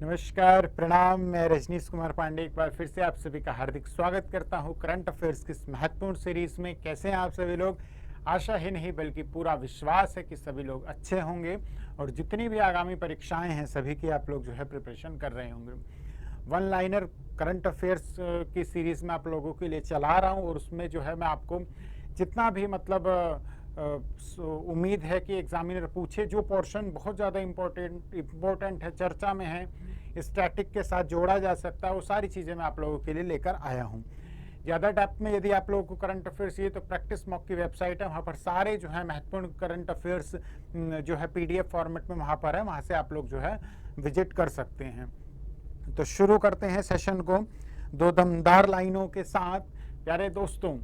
नमस्कार, प्रणाम। मैं रजनीश कुमार पांडे एक बार फिर से आप सभी का हार्दिक स्वागत करता हूं करंट अफेयर्स की इस महत्वपूर्ण सीरीज में। कैसे हैं आप सभी लोग? आशा ही नहीं बल्कि पूरा विश्वास है कि सभी लोग अच्छे होंगे और जितनी भी आगामी परीक्षाएं हैं सभी की आप लोग जो है प्रिपरेशन कर रहे होंगे। वन लाइनर करंट अफेयर्स की सीरीज में आप लोगों के लिए चला रहा हूं और उसमें जो है मैं आपको जितना भी उम्मीद है कि एग्जामिनर पूछे, जो पोर्शन बहुत ज़्यादा इम्पोर्टेंट है, चर्चा में है, स्टैटिक के साथ जोड़ा जा सकता है, वो सारी चीज़ें मैं आप लोगों के लिए लेकर आया हूँ। ज़्यादा डेप्थ में यदि आप लोगों को करंट अफेयर्स चाहिए तो प्रैक्टिस मॉक की वेबसाइट है, वहाँ पर सारे जो है महत्वपूर्ण करंट अफेयर्स जो है PDF फॉर्मेट में वहाँ पर है, वहाँ से आप लोग जो है विजिट कर सकते हैं। तो शुरू करते हैं सेशन को दो दमदार लाइनों के साथ। प्यारे दोस्तों,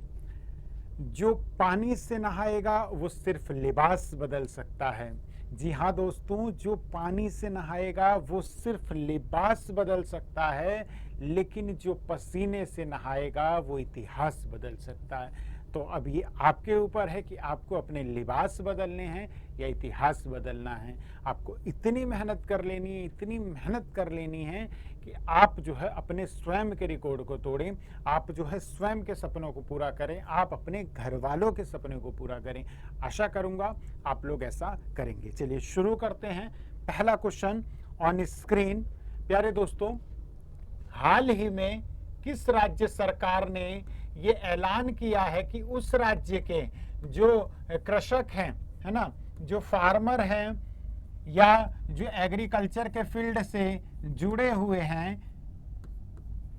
जो पानी से नहाएगा वो सिर्फ लिबास बदल सकता है। जी हाँ दोस्तों, जो पानी से नहाएगा वो सिर्फ लिबास बदल सकता है, लेकिन जो पसीने से नहाएगा वो इतिहास बदल सकता है। तो अब ये आपके ऊपर है कि आपको अपने लिबास बदलने हैं या इतिहास बदलना है। आपको इतनी मेहनत कर लेनी है, इतनी मेहनत कर लेनी है कि आप जो है अपने स्वयं के रिकॉर्ड को तोड़ें, आप जो है स्वयं के सपनों को पूरा करें, आप अपने घर वालों के सपने को पूरा करें। आशा करूंगा आप लोग ऐसा करेंगे। चलिए शुरू करते हैं। पहला क्वेश्चन ऑन स्क्रीन। प्यारे दोस्तों, हाल ही में किस राज्य सरकार ने ये ऐलान किया है कि उस राज्य के जो कृषक हैं, है ना, जो फार्मर हैं या जो एग्रीकल्चर के फील्ड से जुड़े हुए हैं,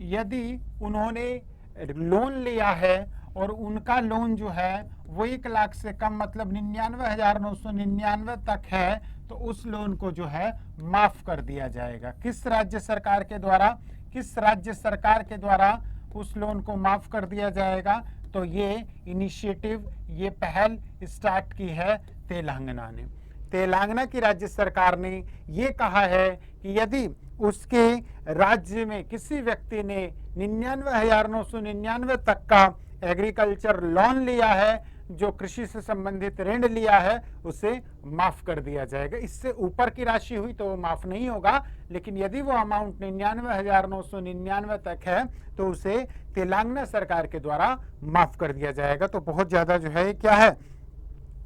यदि उन्होंने लोन लिया है और उनका लोन जो है वो 1 लाख से कम मतलब 99,999 तक है, तो उस लोन को जो है माफ कर दिया जाएगा। किस राज्य सरकार के द्वारा, किस राज्य सरकार के द्वारा उस लोन को माफ कर दिया जाएगा? तो ये इनिशिएटिव, ये पहल स्टार्ट की है तेलंगाना ने। तेलंगाना की राज्य सरकार ने ये कहा है कि यदि उसके राज्य में किसी व्यक्ति ने 99,999 तक का एग्रीकल्चर लोन लिया है, जो कृषि से संबंधित ऋण लिया है, उसे माफ कर दिया जाएगा। इससे ऊपर की राशि हुई तो वो माफ नहीं होगा, लेकिन यदि वो अमाउंट 99,999 तक है तो उसे तेलंगाना सरकार के द्वारा माफ कर दिया जाएगा। तो बहुत ज्यादा जो है क्या है,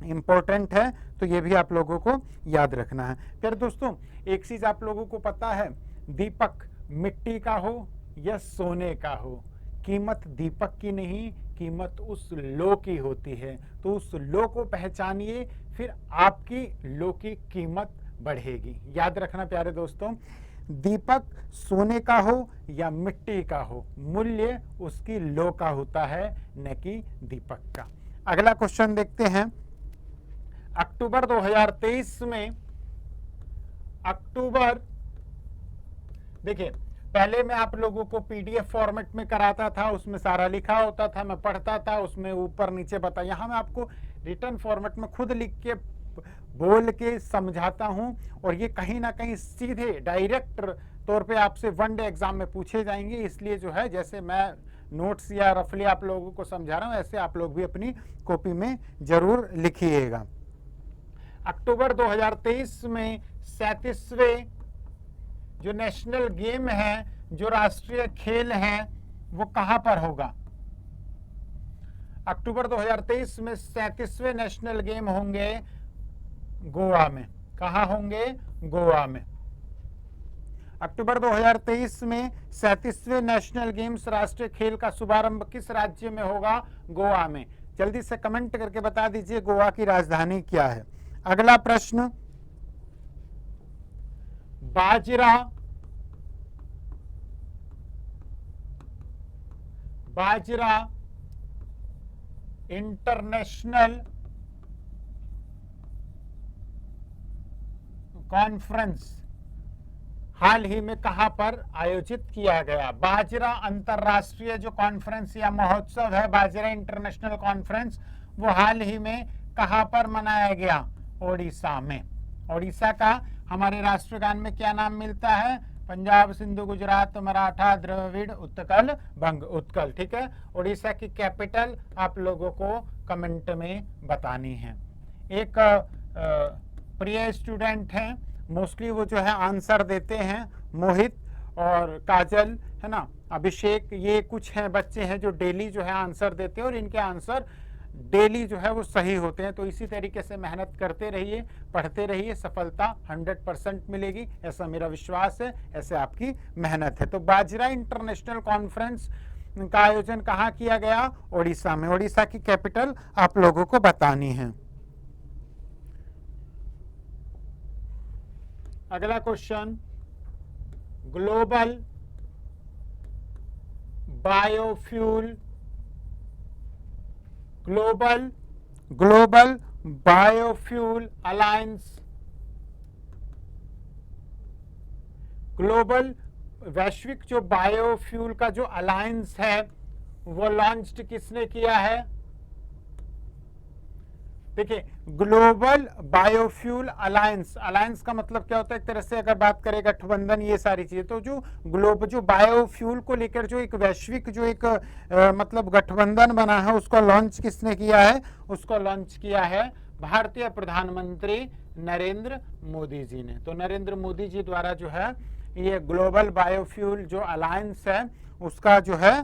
इंपॉर्टेंट है, तो ये भी आप लोगों को याद रखना है। फिर दोस्तों, एक चीज आप लोगों को पता है, दीपक मिट्टी का हो या सोने का हो, कीमत दीपक की नहीं, कीमत उस लो की होती है। तो उस लो को पहचानिए, फिर आपकी लो की कीमत बढ़ेगी। याद रखना प्यारे दोस्तों, दीपक सोने का हो या मिट्टी का हो, मूल्य उसकी लो का होता है, न कि दीपक का। अगला क्वेश्चन देखते हैं। अक्टूबर 2023 में, अक्टूबर, देखिए पहले मैं आप लोगों को PDF फॉर्मेट में कराता था, उसमें सारा लिखा होता था, मैं पढ़ता था, उसमें ऊपर नीचे बता। यहाँ मैं आपको रिटर्न फॉर्मेट में खुद लिख के बोल के समझाता हूँ, और ये कहीं ना कहीं सीधे डायरेक्ट तौर पे आपसे वन डे एग्जाम में पूछे जाएंगे। इसलिए जो है, जैसे मैं नोट्स या रफली आप लोगों को समझा रहा हूँ, ऐसे आप लोग भी अपनी कॉपी में जरूर लिखिएगा। अक्टूबर 2023 में 37वें जो नेशनल गेम है, जो राष्ट्रीय खेल है, वो कहां पर होगा? अक्टूबर 2023 में 37वें नेशनल गेम होंगे गोवा में। कहां होंगे? गोवा में। अक्टूबर 2023 में 37वें नेशनल गेम्स राष्ट्रीय खेल का शुभारंभ किस राज्य में होगा? गोवा में। जल्दी से कमेंट करके बता दीजिए गोवा की राजधानी क्या है। अगला प्रश्न, बाजरा इंटरनेशनल कॉन्फ्रेंस हाल ही में कहां पर आयोजित किया गया? बाजरा अंतरराष्ट्रीय जो कॉन्फ्रेंस या महोत्सव है, बाजरा इंटरनेशनल कॉन्फ्रेंस, वो हाल ही में कहां पर मनाया गया? ओडिशा में। ओडिशा का हमारे राष्ट्रगान में क्या नाम मिलता है? पंजाब, सिंधु, गुजरात, मराठा, द्रविड़, उत्कल, बंग। उत्कल, ठीक है। उड़ीसा की कैपिटल आप लोगों को कमेंट में बतानी है। एक प्रिय स्टूडेंट हैं, मोस्टली वो जो है आंसर देते हैं, मोहित और काजल, है ना, अभिषेक, ये कुछ हैं बच्चे हैं जो डेली जो है आंसर देते हैं और इनके आंसर डेली जो है वो सही होते हैं। तो इसी तरीके से मेहनत करते रहिए, पढ़ते रहिए, सफलता 100% मिलेगी, ऐसा मेरा विश्वास है, ऐसे आपकी मेहनत है। तो बाजरा इंटरनेशनल कॉन्फ्रेंस का आयोजन कहाँ किया गया? ओडिशा में। ओडिशा की कैपिटल आप लोगों को बतानी है। अगला question, global biofuel global biofuel alliance, global वैश्विक जो बायोफ्यूल का जो अलायंस है वो लॉन्च किसने किया है? देखिए, ग्लोबल बायोफ्यूल अलायंस, अलायंस का मतलब क्या होता है? एक तरह से अगर बात करें गठबंधन, ये सारी चीजें, तो जो बायोफ्यूल को लेकर जो एक वैश्विक जो एक मतलब गठबंधन बना है, उसको लॉन्च किसने किया है? उसको लॉन्च किया है भारतीय प्रधानमंत्री नरेंद्र मोदी जी ने। तो नरेंद्र मोदी जी द्वारा जो है ये ग्लोबल बायोफ्यूल जो अलायंस है उसका जो है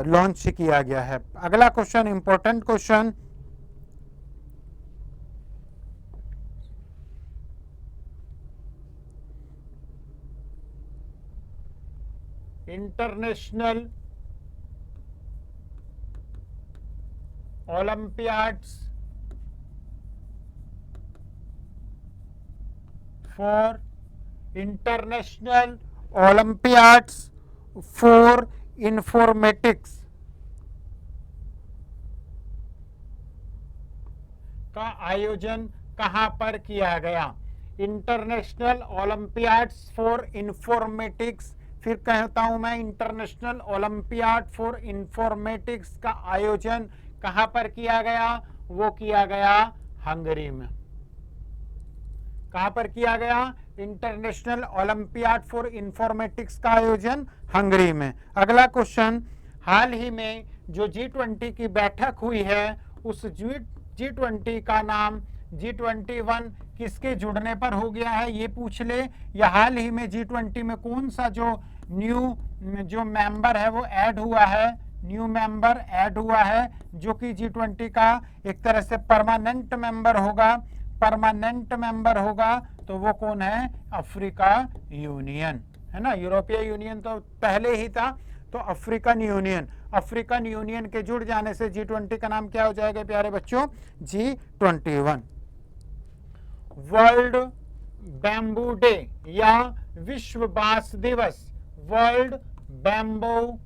लॉन्च किया गया है। अगला question, important question, international Olympiads for international Olympiads for informatics का आयोजन कहां पर किया गया? इंटरनेशनल ओलंपियाड्स फॉर इंफॉर्मेटिक्स, फिर कहता हूं मैं, इंटरनेशनल ओलंपियाड फॉर इंफॉर्मेटिक्स का आयोजन कहां पर किया गया? वो किया गया हंगरी में। कहां पर किया गया? इंटरनेशनल ओलंपियाड फॉर इंफॉर्मेटिक्स का आयोजन हंगरी में। अगला क्वेश्चन, हाल ही में जो G20 की बैठक हुई है उस G20 का नाम G21 किसके जुड़ने पर हो गया है? ये पूछ ले। या हाल ही में G20 में कौन सा जो न्यू जो मेंबर है वो ऐड हुआ है? न्यू मेंबर ऐड हुआ है जो कि G20 का एक तरह से परमानेंट मेंबर होगा। परमानेंट मेंबर होगा तो वो कौन है? अफ्रीका यूनियन, है ना। यूरोपीय यूनियन तो पहले ही था, तो अफ्रीकन यूनियन, अफ्रीकन यूनियन के जुड़ जाने से G20 का नाम क्या हो जाएगा प्यारे बच्चों? G21। वर्ल्ड बैम्बू डे या विश्व बांस दिवस, वर्ल्ड बैम्बू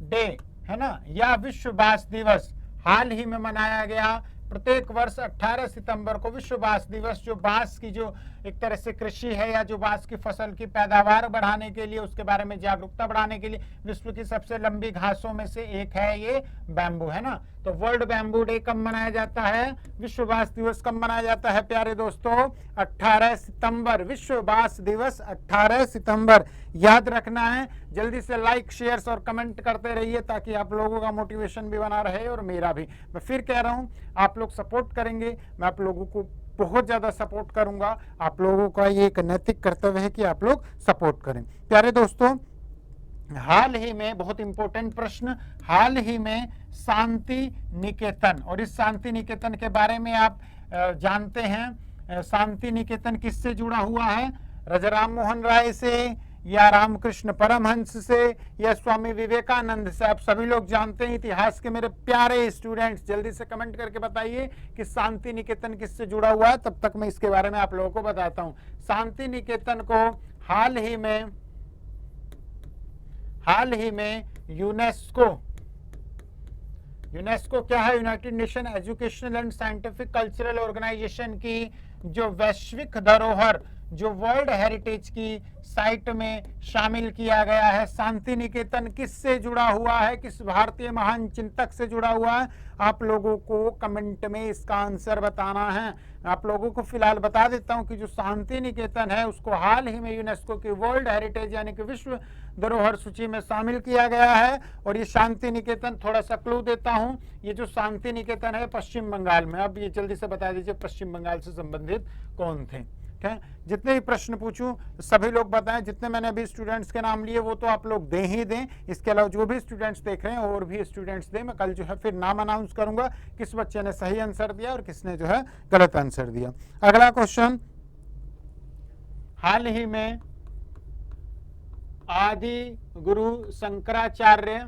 डे, है ना, या विश्व बांस दिवस हाल ही में मनाया गया। प्रत्येक वर्ष 18 सितंबर को विश्व बांस दिवस, जो बांस की जो एक तरह से कृषि है या जो बांस की फसल की पैदावार बढ़ाने के लिए, उसके बारे में जागरूकता बढ़ाने के लिए, विश्व की सबसे लंबी घासों में से एक है ये बैम्बू, है ना। तो वर्ल्ड बैम्बू डे कब मनाया जाता है? विश्व बांस दिवस कब मनाया जाता है प्यारे दोस्तों? 18 सितंबर। विश्व बांस दिवस 18 सितंबर, याद रखना है। जल्दी से लाइक, शेयर्स और कमेंट करते रहिए ताकि आप लोगों का मोटिवेशन भी बना रहे और मेरा भी। मैं फिर कह रहा हूं, आप लोग सपोर्ट करेंगे, मैं आप लोगों को बहुत ज्यादा सपोर्ट करूंगा। आप लोगों का ये एक नैतिक कर्तव्य है कि आप लोग सपोर्ट करें। प्यारे दोस्तों, हाल ही में, बहुत इंपॉर्टेंट प्रश्न, हाल ही में शांति निकेतन, और इस शांति निकेतन के बारे में आप जानते हैं, शांति निकेतन किससे जुड़ा हुआ है? राजाराम मोहन राय से या रामकृष्ण परमहंस से या स्वामी विवेकानंद से? आप सभी लोग जानते हैं। इतिहास के मेरे प्यारे स्टूडेंट्स, जल्दी से कमेंट करके बताइए कि शांति निकेतन किससे जुड़ा हुआ है, तब तक मैं इसके बारे में आप लोगों को बताता हूं। शांति निकेतन को हाल ही में यूनेस्को क्या है? United Nation educational and scientific cultural organisation की जो वैश्विक धरोहर, जो वर्ल्ड हेरिटेज की साइट में शामिल किया गया है। शांति निकेतन किससे जुड़ा हुआ है? किस भारतीय महान चिंतक से जुड़ा हुआ है? आप लोगों को कमेंट में इसका आंसर बताना है। आप लोगों को फिलहाल बता देता हूं कि जो शांति निकेतन है उसको हाल ही में यूनेस्को की वर्ल्ड हेरिटेज यानी कि विश्व धरोहर सूची में शामिल किया गया है। और ये शांति निकेतन, थोड़ा सा क्लू देता हूं, ये जो शांति निकेतन है पश्चिम बंगाल में। अब ये जल्दी से बता दीजिए पश्चिम बंगाल से संबंधित कौन थे? ठीक है, जितने भी प्रश्न पूछूं सभी लोग बताएं, जितने मैंने अभी स्टूडेंट्स के नाम लिए वो तो आप लोग दें ही दें, इसके अलावा जो भी स्टूडेंट्स देख रहे हैं और भी स्टूडेंट्स दें। मैं कल जो है फिर नाम अनाउंस करूंगा किस बच्चे ने सही आंसर दिया और किसने जो है गलत आंसर दिया। अगला क्वेश्चन, हाल ही में आदि गुरु शंकराचार्य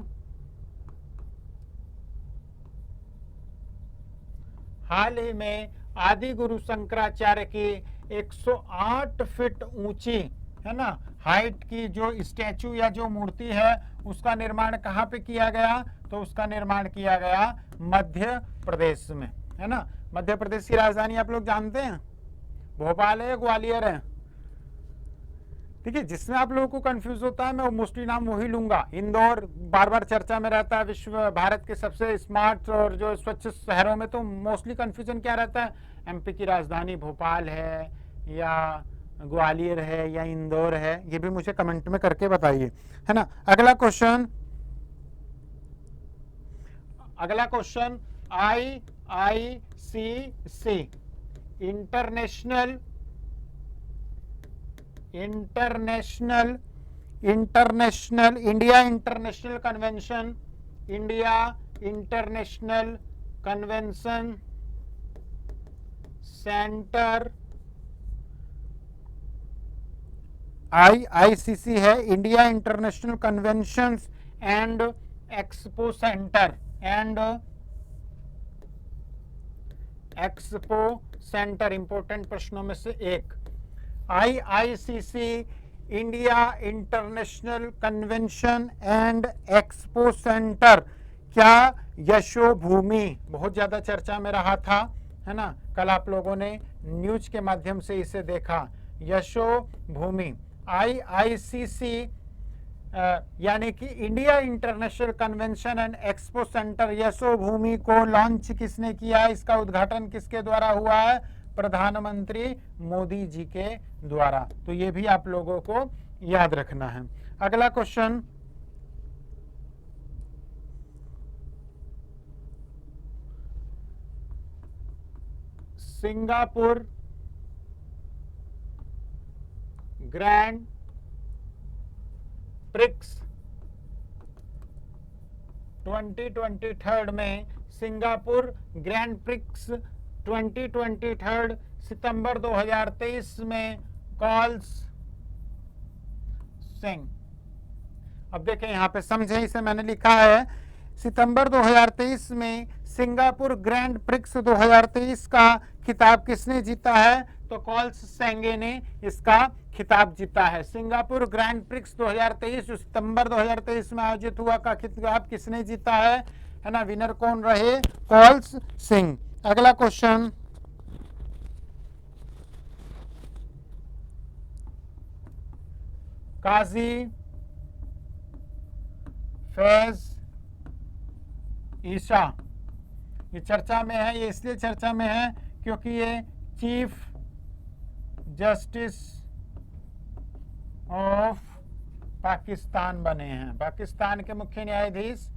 हाल ही में आदि गुरु शंकराचार्य की 108 फीट ऊंची, है ना, हाइट की जो स्टैचू या जो मूर्ति है उसका निर्माण कहाँ पे किया गया? तो उसका निर्माण किया गया मध्य प्रदेश में, है ना। मध्य प्रदेश की राजधानी आप लोग जानते हैं, भोपाल है, ग्वालियर है, ठीक है। जिसमें आप लोगों को कंफ्यूज होता है मैं मोस्टली नाम वही लूंगा। इंदौर बार बार चर्चा में रहता है, विश्व भारत के सबसे स्मार्ट और जो स्वच्छ शहरों में, तो मोस्टली कंफ्यूजन क्या रहता है, एमपी की राजधानी भोपाल है या ग्वालियर है या इंदौर है, ये भी मुझे कमेंट में करके बताइए, है ना। अगला question IICC India international convention centre, IICC है India international convention and expo centre, important प्रश्नों में से एक। IICC India international convention and expo centre क्या यशोभूमि, बहुत ज्यादा चर्चा में रहा था, है ना, कल आप लोगों ने न्यूज के माध्यम से इसे देखा। यशोभूमि IICC यानी कि India international convention and expo centre Yashobhoomi को लॉन्च किसने किया? इसका उद्घाटन किसके द्वारा हुआ है? प्रधानमंत्री मोदी जी के द्वारा। तो ये भी आप लोगों को याद रखना है। अगला क्वेश्चन, सिंगापुर ग्रैंड प्रिक्स 2023 में, सिंगापुर ग्रैंड प्रिक्स 2023 सितंबर 2023 में कॉल्स सिंह। अब देखें यहां पे समझे, इसे मैंने लिखा है सितंबर 2023 में सिंगापुर ग्रैंड प्रिक्स 2023 का खिताब किसने जीता है? तो कॉल्स सेंगे ने इसका खिताब जीता है। सिंगापुर ग्रैंड प्रिक्स 2023 जो सितंबर 2023 में आयोजित हुआ का खिताब किसने जीता है ना, विनर कौन रहे? कॉल्स सिंह। अगला क्वेश्चन, काजी फैज ईसा, ये चर्चा में है। ये इसलिए चर्चा में है क्योंकि ये चीफ जस्टिस ऑफ पाकिस्तान बने हैं, पाकिस्तान के मुख्य न्यायाधीश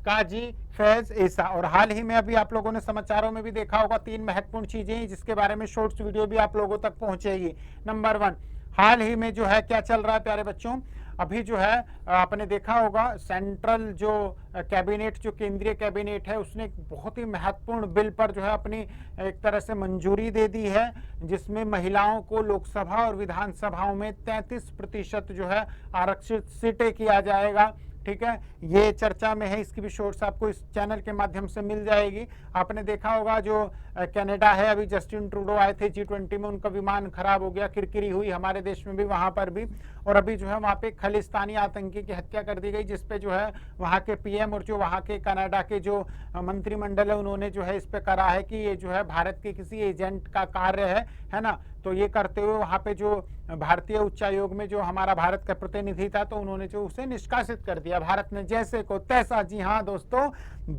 काजी फैज ईसा। और हाल ही में अभी आप लोगों ने समाचारों में भी देखा होगा, 3 महत्वपूर्ण चीजें जिसके बारे में शॉर्ट्स वीडियो भी आप लोगों तक पहुंचेगी। नंबर 1, हाल ही में जो है क्या चल रहा है प्यारे बच्चों, अभी जो है आपने देखा होगा सेंट्रल जो कैबिनेट, जो केंद्रीय कैबिनेट है, उसने एक बहुत ही महत्वपूर्ण बिल पर जो है अपनी एक तरह से मंजूरी दे दी है, जिसमें महिलाओं को लोकसभा और विधानसभाओं में 33% जो है आरक्षित सीटें किया जाएगा। ठीक है, ये चर्चा में है, इसकी भी शॉर्ट्स आपको इस चैनल के माध्यम से मिल जाएगी। आपने देखा होगा जो कनाडा है, अभी जस्टिन ट्रूडो आए थे G20 में, उनका विमान खराब हो गया, किरकिरी हुई हमारे देश में भी, वहां पर भी। और अभी जो है वहां पे खालिस्तानी आतंकी की हत्या कर दी गई, जिसपे जो है वहां के PM और जो वहां के कनाडा के जो मंत्रिमंडल है उन्होंने जो है इस पे करा है कि ये जो है भारत के किसी एजेंट का कार्य है ना। तो ये करते हुए वहां पे जो भारतीय उच्चायोग में जो हमारा भारत का प्रतिनिधि था, तो उन्होंने जो उसे निष्कासित कर दिया। भारत ने जैसे को तैसा, जी हाँ दोस्तों,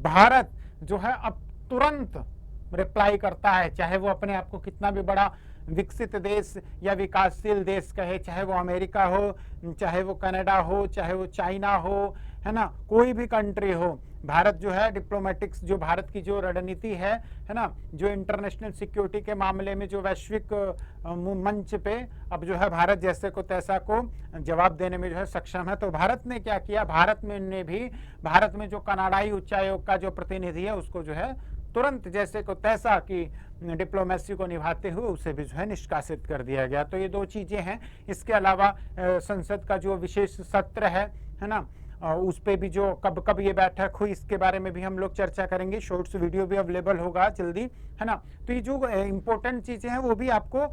भारत जो है अब तुरंत रिप्लाई करता है, चाहे वो अपने आप को कितना भी बड़ा विकसित देश या विकासशील देश कहे, चाहे वो अमेरिका हो, चाहे वो कनाडा हो, चाहे वो चाइना हो, है ना, कोई भी कंट्री हो, भारत जो है डिप्लोमेटिक्स, जो भारत की जो रणनीति है ना, जो इंटरनेशनल सिक्योरिटी के मामले में जो वैश्विक मंच पे अब जो है भारत जैसे को तैसा को जवाब देने में जो है सक्षम है। तो भारत ने क्या किया, भारत में जो कनाडाई उच्चायोग का जो प्रतिनिधि है उसको जो है तुरंत जैसे को तैसा की डिप्लोमेसी को निभाते हुए उसे भी जो है निष्कासित कर दिया गया। तो ये दो चीजें हैं। इसके अलावा संसद का जो विशेष सत्र है ना, उस पे भी जो कब कब ये बैठक हुई इसके बारे में भी हम लोग चर्चा करेंगे। शॉर्ट्स वीडियो भी अवेलेबल होगा जल्दी, है ना। तो ये जो इम्पोर्टेंट चीजें हैं वो भी आपको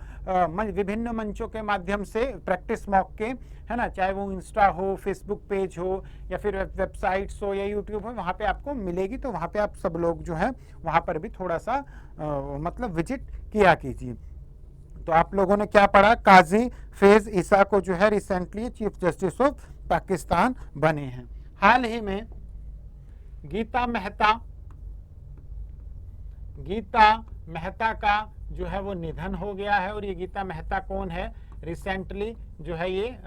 विभिन्न मंचों के माध्यम से प्रैक्टिस मॉक के, है ना, चाहे वो इंस्टा हो, फेसबुक पेज हो या फिर वेबसाइट्स हो या यूट्यूब हो, वहाँ पे आपको मिलेगी। तो वहाँ पे आप सब लोग जो है वहाँ पर भी थोड़ा सा मतलब विजिट किया कीजिए। तो आप लोगों ने क्या पढ़ा, काजी फैज ईसा को जो है recently chief justice of Pakistan बने हैं। हाल ही में गीता मेहता का जो है वो निधन हो गया है। और ये गीता मेहता कौन है, रिसेंटली जो है ये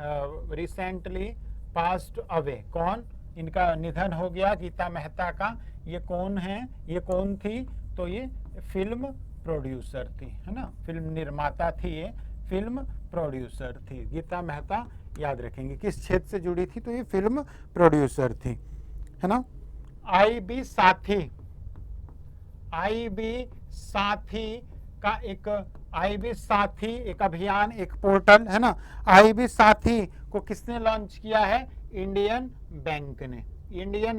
रिसेंटली पास्ड अवे, कौन, इनका निधन हो गया गीता मेहता का। ये कौन है, ये कौन थी, तो ये फिल्म प्रोड्यूसर थी, है ना, फिल्म निर्माता थी, ये फिल्म प्रोड्यूसर थी गीता मेहता। याद रखेंगे किस क्षेत्र से जुड़ी थी, तो ये फिल्म प्रोड्यूसर थी, है ना। आईबी साथी एक अभियान, एक पोर्टल, है ना। आईबी साथी को किसने लॉन्च किया है, इंडियन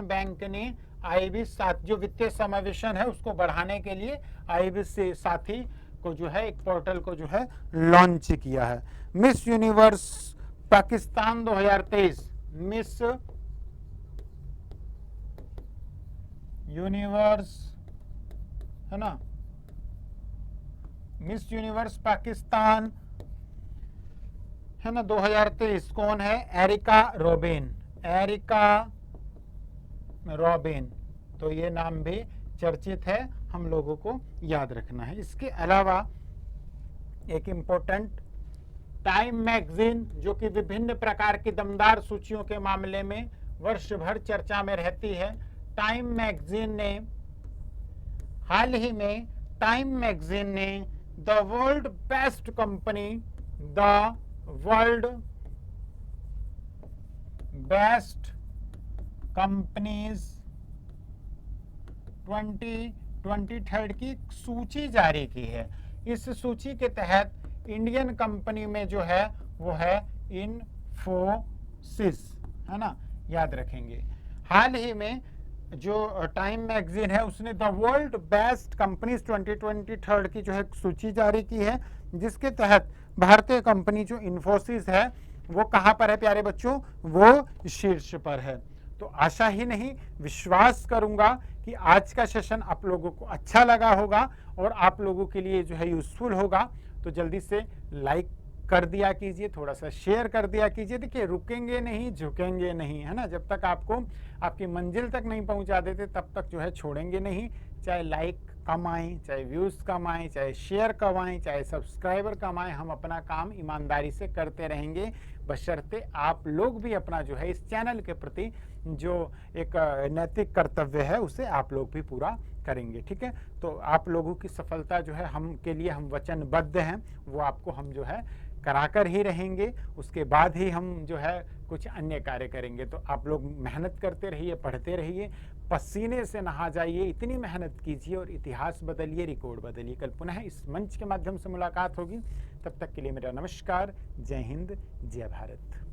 बैंक ने आईबी साथी जो वित्तीय समावेशन है उसको बढ़ाने के लिए आईबी से साथी को जो है एक पोर्टल को जो है लॉन्च किया है। Miss universe Pakistan 2023, miss universe, है ना, मिस यूनिवर्स पाकिस्तान, है ना, 2023 कौन है, एरिका रॉबिन। तो ये नाम भी चर्चित है, हम लोगों को याद रखना है। इसके अलावा एक इम्पोर्टेंट टाइम मैगजीन, जो कि विभिन्न प्रकार की दमदार सूचियों के मामले में वर्ष भर चर्चा में रहती है। टाइम मैगजीन ने हाल ही में द वर्ल्ड बेस्ट कंपनीज 2023 की सूची जारी की है। इस सूची के तहत इंडियन कंपनी में जो है वो है इन्फोसिस, है ना, याद रखेंगे। हाल ही में जो टाइम मैगजीन है उसने द वर्ल्ड बेस्ट कंपनीज 2023 की जो है सूची जारी की है, जिसके तहत भारतीय कंपनी जो इन्फोसिस है वो कहां पर है प्यारे बच्चों, वो शीर्ष पर है। तो आशा ही नहीं विश्वास करूंगा कि आज का सेशन आप लोगों को अच्छा लगा होगा और आप लोगों के लिए जो है यूजफुल होगा। तो जल्दी से लाइक कर दिया कीजिए, थोड़ा सा शेयर कर दिया कीजिए। देखिए रुकेंगे नहीं, झुकेंगे नहीं, है ना। जब तक आपको आपकी मंजिल तक नहीं पहुंचा देते तब तक जो है छोड़ेंगे नहीं। चाहे लाइक कम आए, चाहे व्यूज़ कम आए, चाहे शेयर कम आए, चाहे सब्सक्राइबर कम आए, हम अपना काम ईमानदारी से करते रहेंगे, बशर्ते आप लोग भी अपना जो है इस चैनल के प्रति जो एक नैतिक कर्तव्य है उसे आप लोग भी पूरा करेंगे, ठीक है। तो आप लोगों की सफलता जो है हम के लिए हम वचनबद्ध हैं, वो आपको हम जो है कराकर ही रहेंगे। उसके बाद ही हम जो है कुछ अन्य कार्य करेंगे। तो आप लोग मेहनत करते रहिए, पढ़ते रहिए, पसीने से नहा जाइए, इतनी मेहनत कीजिए और इतिहास बदलिए, रिकॉर्ड बदलिए। कल पुनः इस मंच के माध्यम से मुलाकात होगी, तब तक के लिए मेरा नमस्कार। जय हिंद, जय भारत।